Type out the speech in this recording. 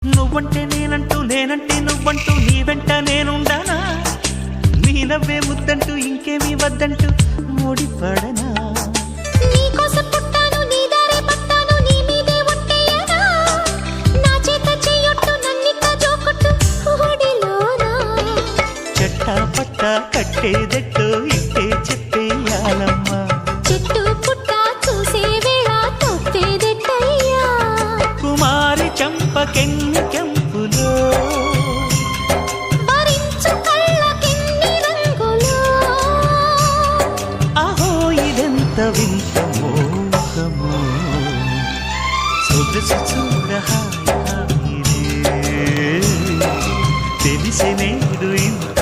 నువ్వంటే నేనంటూ నేనంటే నువ్వంటూ నీ వెంట నేనుండానా నీ నవ్వే ముద్దంటూ ఇంకేమీ వద్దంటూ ముడిపడనా నీకోసం పుట్టాను నీ దారే పట్టాను నీ మీదే ఒట్టేయనా నా చేత చెయ్యొట్టు నన్నిక్క జోకొట్టు ఓడిలోనా చెట్టా పట్టా కట్టేదెట్టో ఇట్టే చెప్పేయాలమ్మా చెట్టు పుట్ట చూసే వేళ తొప్పేదెట్టయ్యా కుమారి చంపకెన్ని కెంపులో భరించు కళ్ళకెన్ని రంగులో అహో ఇదెంత వింత మోహము సొగసు చూడ హాయిరే తెలిసి నేడు ఇంత